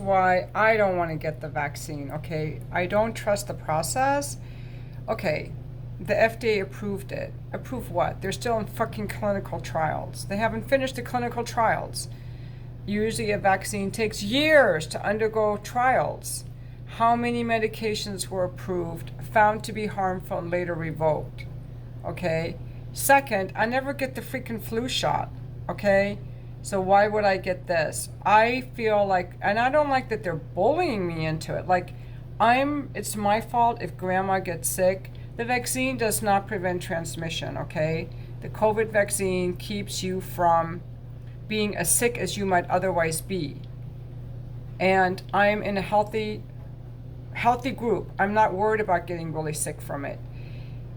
why I don't want to get the vaccine, okay? I don't trust the process. Okay, the FDA approved it. Approved what? They're still in fucking clinical trials. They haven't finished the clinical trials. Usually a vaccine takes years to undergo trials. How many medications were approved, found to be harmful, and later revoked? Okay? Second, I never get the freaking flu shot. Okay? So why would I get this? I feel like, and I don't like that they're bullying me into it. Like, it's my fault if grandma gets sick. The vaccine does not prevent transmission, okay? The COVID vaccine keeps you from being as sick as you might otherwise be. And I'm in a healthy group. I'm not worried about getting really sick from it.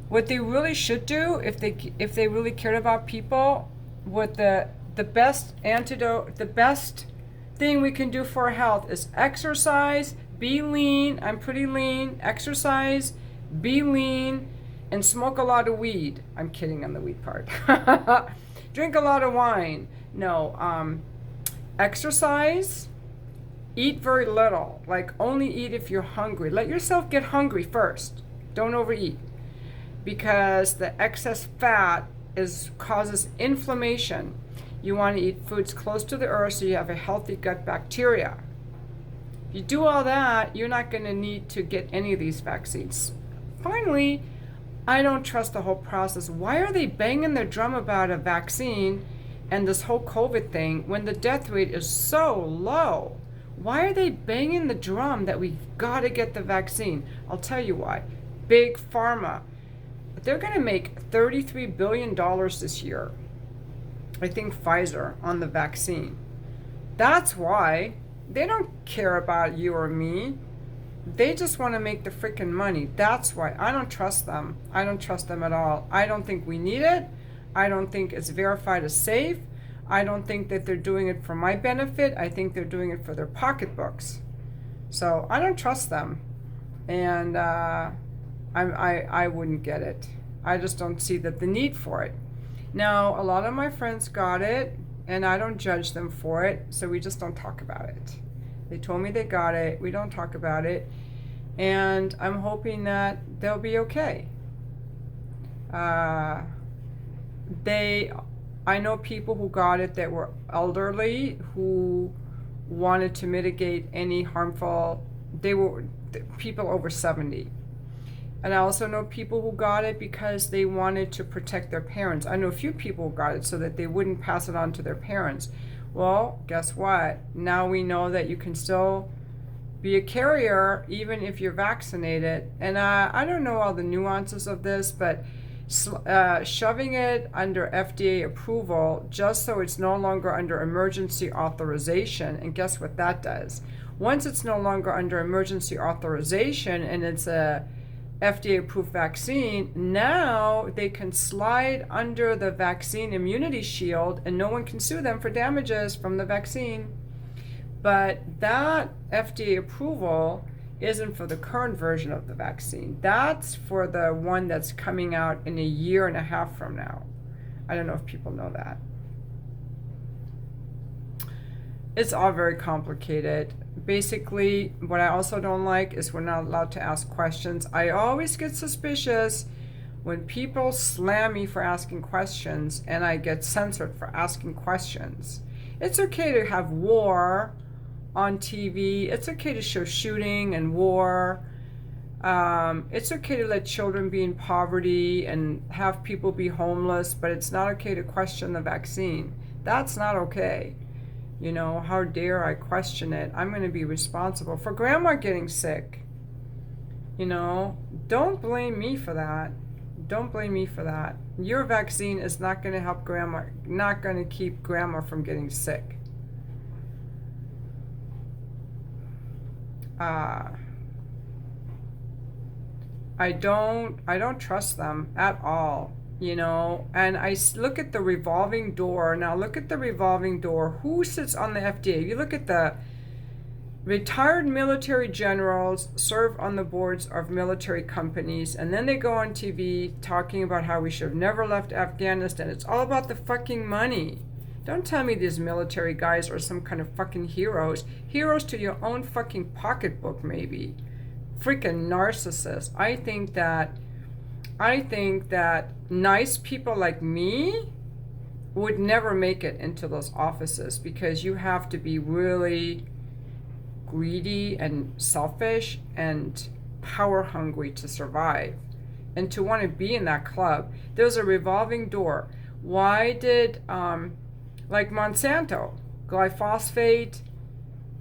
What they really should do, if they really cared about people, what the best antidote, the best thing we can do for our health is exercise, be lean. I'm pretty lean. Exercise, be lean, and smoke a lot of weed. I'm kidding on the weed part. Drink a lot of wine. No, exercise, eat very little. Like, only eat if you're hungry. Let yourself get hungry first. Don't overeat. Because the excess fat causes inflammation. You want to eat foods close to the earth so you have a healthy gut bacteria. If you do all that, you're not going to need to get any of these vaccines. Finally, I don't trust the whole process. Why are they banging their drum about a vaccine and this whole COVID thing when the death rate is so low? Why are they banging the drum that we've got to get the vaccine? I'll tell you why. Big Pharma. They're going to make $33 billion this year. I think Pfizer on the vaccine. That's why. They don't care about you or me. They just want to make the freaking money. That's why. I don't trust them. I don't trust them at all. I don't think we need it. I don't think it's verified as safe. I don't think that they're doing it for my benefit. I think they're doing it for their pocketbooks. So I don't trust them. And I wouldn't get it. I just don't see the need for it. Now, a lot of my friends got it, and I don't judge them for it, so we just don't talk about it. They told me they got it. We don't talk about it. And I'm hoping that they'll be okay. I know people who got it that were elderly, who wanted to mitigate any harmful, they were people over 70. And I also know people who got it because they wanted to protect their parents. I know a few people who got it so that they wouldn't pass it on to their parents. Well, guess what? Now we know that you can still be a carrier even if you're vaccinated. And I don't know all the nuances of this, but shoving it under FDA approval just so it's no longer under emergency authorization. And guess what that does? Once it's no longer under emergency authorization and it's a FDA-approved vaccine, now they can slide under the vaccine immunity shield and no one can sue them for damages from the vaccine. But that FDA approval isn't for the current version of the vaccine. That's for the one that's coming out in a year and a half from now. I don't know if people know that. It's all very complicated. Basically, what I also don't like is we're not allowed to ask questions. I always get suspicious when people slam me for asking questions and I get censored for asking questions. It's okay to have war on TV. It's okay to show shooting and war. It's okay to let children be in poverty and have people be homeless, but it's not okay to question the vaccine. That's not okay. You know, how dare I question it? I'm going to be responsible for grandma getting sick. You know, don't blame me for that. Don't blame me for that. Your vaccine is not going to help grandma, not going to keep grandma from getting sick. I don't trust them at all. You know, and I look at the revolving door. Now look at the revolving door. Who sits on the FDA? You look at the retired military generals serve on the boards of military companies, and then they go on TV talking about how we should have never left Afghanistan. It's all about the fucking money. Don't tell me these military guys are some kind of fucking heroes. Heroes to your own fucking pocketbook, maybe. Freaking narcissists. I think that nice people like me would never make it into those offices, because you have to be really greedy and selfish and power hungry to survive and to want to be in that club. There's a revolving door. Why did like Monsanto, glyphosate,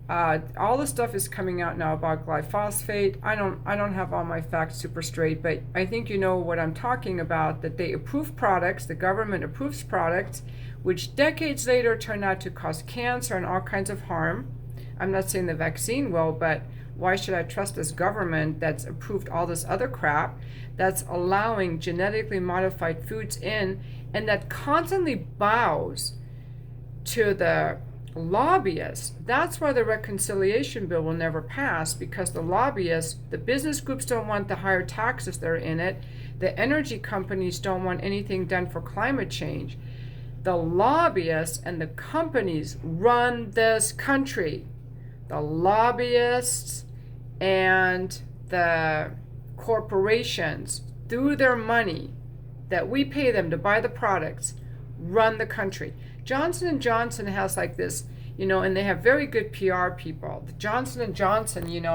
all the stuff is coming out now about glyphosate. I don't have all my facts super straight, but I think you know what I'm talking about, that they approve products, the government approves products, which decades later turn out to cause cancer and all kinds of harm. I'm not saying the vaccine will, but why should I trust this government that's approved all this other crap, that's allowing genetically modified foods in, and that constantly bows to the lobbyists? That's why the reconciliation bill will never pass, because the lobbyists, the business groups don't want the higher taxes that are in it. The energy companies don't want anything done for climate change. The lobbyists and the companies run this country. The lobbyists and the corporations, through their money that we pay them to buy the products, run the country. Johnson & Johnson has like this, and they have very good PR people. The Johnson & Johnson,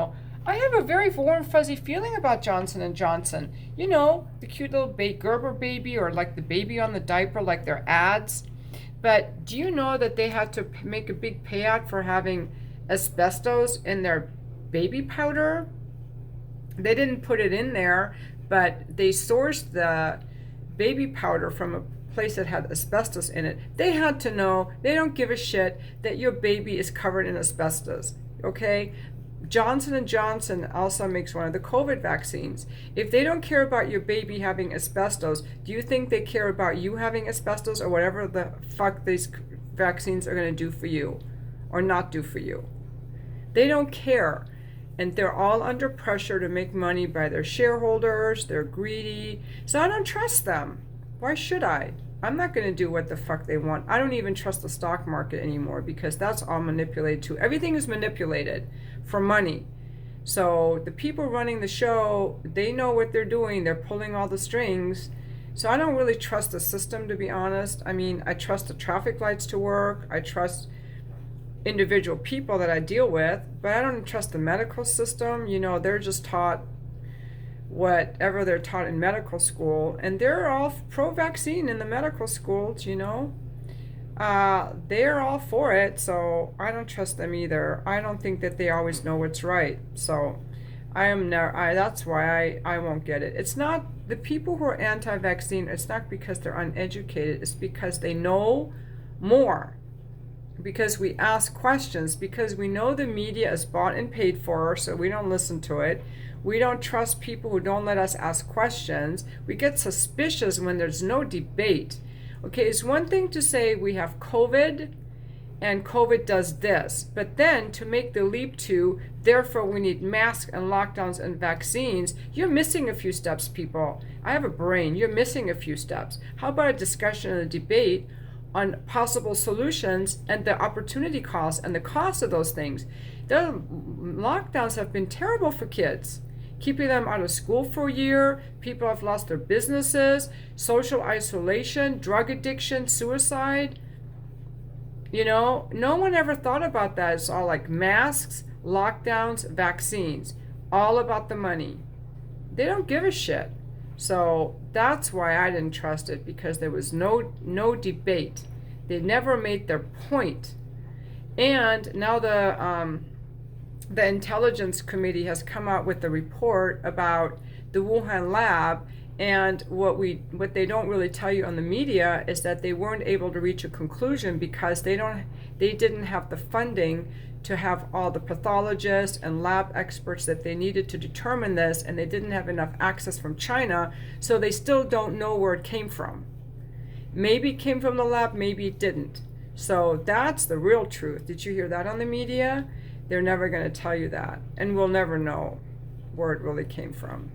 I have a very warm, fuzzy feeling about Johnson & Johnson. The cute little Gerber baby, or like the baby on the diaper, like their ads. But do you know that they had to make a big payout for having asbestos in their baby powder? They didn't put it in there, but they sourced the baby powder from a place that had asbestos in it. They had to know. They don't give a shit that your baby is covered in asbestos, okay? Johnson & Johnson also makes one of the COVID vaccines. If they don't care about your baby having asbestos, do you think they care about you having asbestos, or whatever the fuck these vaccines are going to do for you or not do for you? They don't care. And they're all under pressure to make money by their shareholders. They're greedy. So I don't trust them. Why should I? I'm not going to do what the fuck they want. I don't even trust the stock market anymore, because that's all manipulated too. Everything is manipulated for money. So the people running the show, they know what they're doing. They're pulling all the strings. So I don't really trust the system, to be honest. I mean, I trust the traffic lights to work. I trust individual people that I deal with, but I don't trust the medical system. They're just taught whatever they're taught in medical school, and they're all pro-vaccine in the medical schools. They're all for it, so I don't trust them either. I don't think that they always know what's right. So that's why I won't get it. It's not the people who are anti-vaccine. It's not because they're uneducated. It's because they know more. Because we ask questions, because we know the media is bought and paid for, so we don't listen to it. We don't trust people who don't let us ask questions. We get suspicious when there's no debate. Okay, it's one thing to say we have COVID and COVID does this, but then to make the leap to, therefore we need masks and lockdowns and vaccines, you're missing a few steps, people. I have a brain. You're missing a few steps. How about a discussion and a debate on possible solutions and the opportunity costs and the cost of those things? The lockdowns have been terrible for kids, keeping them out of school for a year. People have lost their businesses, social isolation, drug addiction, suicide. No one ever thought about that. It's all like masks, lockdowns, vaccines, all about the money. They don't give a shit. So that's why I didn't trust it, because there was no debate. They never made their point. And now the Intelligence Committee has come out with a report about the Wuhan lab, and what they don't really tell you on the media is that they weren't able to reach a conclusion because they didn't have the funding to have all the pathologists and lab experts that they needed to determine this, and they didn't have enough access from China, so they still don't know where it came from. Maybe it came from the lab, maybe it didn't. So that's the real truth. Did you hear that on the media? They're never going to tell you that, and we'll never know where it really came from.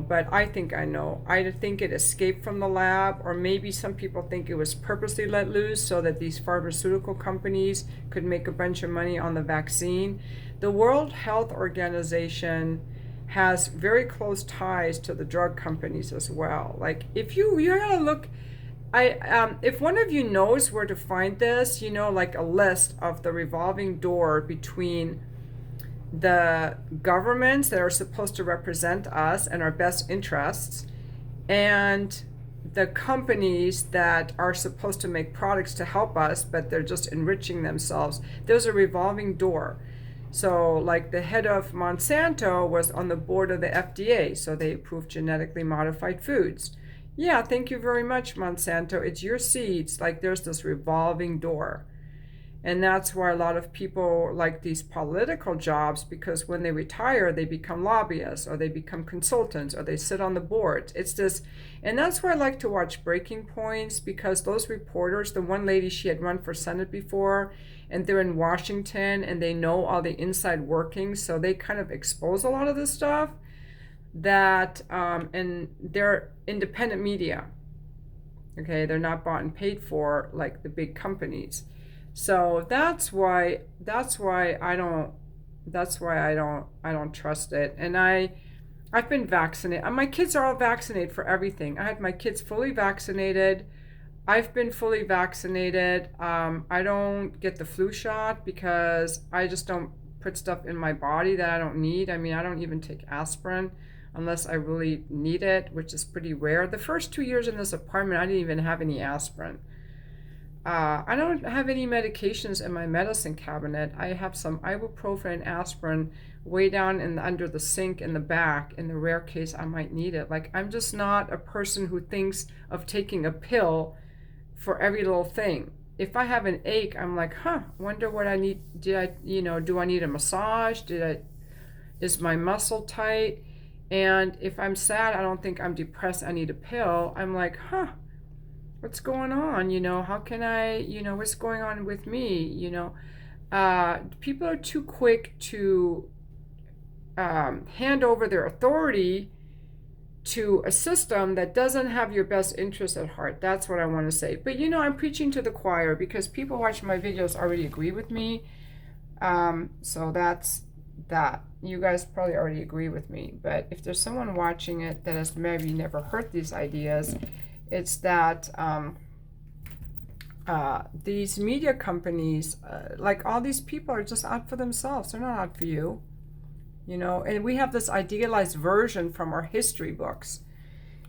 but I think I know. I think it escaped from the lab, or maybe some people think it was purposely let loose so that these pharmaceutical companies could make a bunch of money on the vaccine. The World Health Organization has very close ties to the drug companies as well. Like, if you gotta look, if one of you knows where to find this, like a list of the revolving door between the governments that are supposed to represent us and our best interests, and the companies that are supposed to make products to help us, but they're just enriching themselves. There's a revolving door. So, like, the head of Monsanto was on the board of the FDA, so they approved genetically modified foods. Yeah, thank you very much, Monsanto. It's your seeds. Like, there's this revolving door. And that's why a lot of people like these political jobs, because when they retire, they become lobbyists, or they become consultants, or they sit on the boards. It's this, and that's why I like to watch Breaking Points, because those reporters, the one lady, she had run for Senate before, and they're in Washington, and they know all the inside workings, so they kind of expose a lot of this stuff. And they're independent media. Okay, they're not bought and paid for like the big companies. So that's why I don't trust it. And I've been vaccinated. My kids are all vaccinated for everything. I had my kids fully vaccinated. I've been fully vaccinated. I don't get the flu shot because I just don't put stuff in my body that I don't need. I mean, I don't even take aspirin unless I really need it, which is pretty rare. The first 2 years in this apartment, I didn't even have any aspirin. I don't have any medications in my medicine cabinet. I have some ibuprofen and aspirin way down under the sink in the back, in the rare case I might need it. Like, I'm just not a person who thinks of taking a pill for every little thing. If I have an ache, I'm like, wonder what I need. Do I need a massage? Is my muscle tight? And if I'm sad, I don't think I'm depressed, I need a pill. I'm like, what's going on? How can I, what's going on with me? People are too quick to hand over their authority to a system that doesn't have your best interest at heart. That's what I want to say. But I'm preaching to the choir, because people watching my videos already agree with me. So that's that. You guys probably already agree with me. But if there's someone watching it that has maybe never heard these ideas, it's that these media companies, like all these people, are just out for themselves. They're not out for you. And we have this idealized version from our history books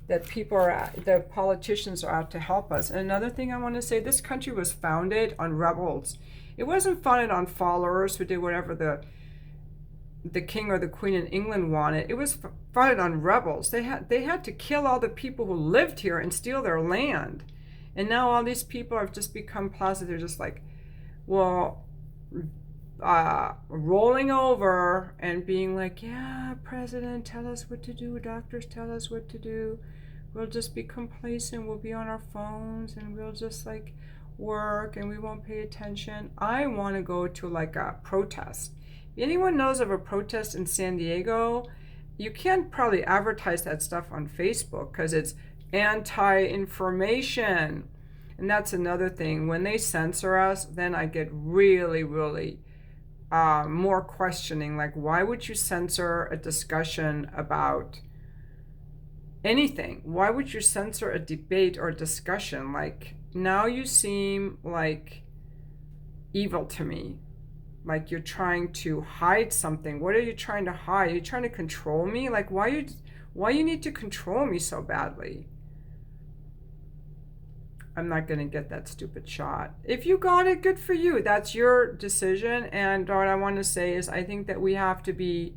that the politicians are out to help us. And another thing I want to say, this country was founded on rebels. It wasn't founded on followers who did whatever the king or the queen in England wanted. It was founded on rebels. They had to kill all the people who lived here and steal their land. And now all these people have just become placid. They're just like, rolling over and being like, yeah, president, tell us what to do. Doctors tell us what to do. We'll just be complacent. We'll be on our phones and we'll just like work and we won't pay attention. I want to go to like a protest. If anyone knows of a protest in San Diego, you can't probably advertise that stuff on Facebook because it's anti-information. And that's another thing. When they censor us, then I get really, really more questioning. Like, why would you censor a discussion about anything? Why would you censor a debate or a discussion? Like, now you seem like evil to me. Like you're trying to hide something. What are you trying to hide? Are you trying to control me? Like, why you need to control me so badly? I'm not going to get that stupid shot. If you got it, good for you. That's your decision. And what I want to say is I think that we have to be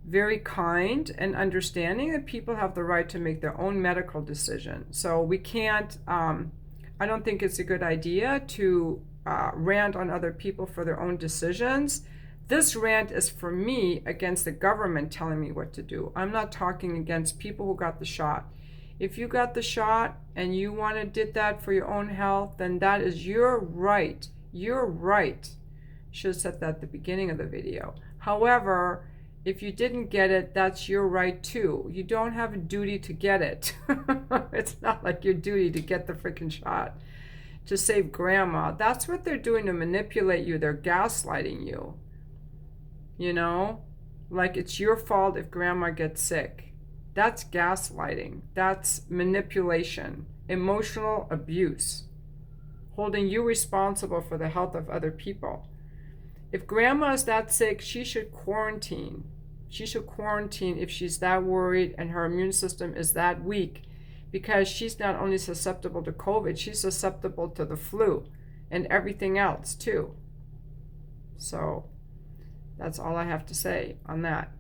very kind and understanding that people have the right to make their own medical decision. So we can't, I don't think it's a good idea to rant on other people for their own decisions. This rant is for me against the government telling me what to do. I'm not talking against people who got the shot. If you got the shot and you did that for your own health, then that is your right. Your right. Should have said that at the beginning of the video. However, If you didn't get it, that's your right too. You don't have a duty to get it. It's not like your duty to get the freaking shot to save grandma. That's what they're doing to manipulate you. They're gaslighting you. You know? Like it's your fault if grandma gets sick. That's gaslighting. That's manipulation. Emotional abuse. Holding you responsible for the health of other people. If grandma is that sick, she should quarantine. She should quarantine if she's that worried and her immune system is that weak, because she's not only susceptible to COVID, she's susceptible to the flu and everything else too. So that's all I have to say on that.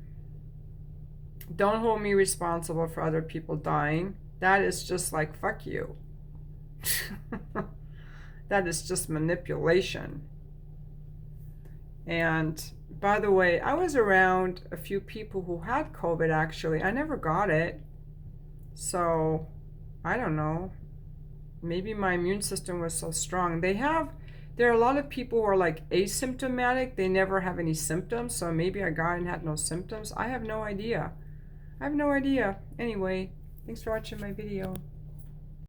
Don't hold me responsible for other people dying. That is just like, fuck you. That is just manipulation. And by the way, I was around a few people who had COVID actually. I never got it. So, I don't know. Maybe my immune system was so strong. There are a lot of people who are like asymptomatic. They never have any symptoms. So maybe I got it and had no symptoms. I have no idea. Anyway, thanks for watching my video.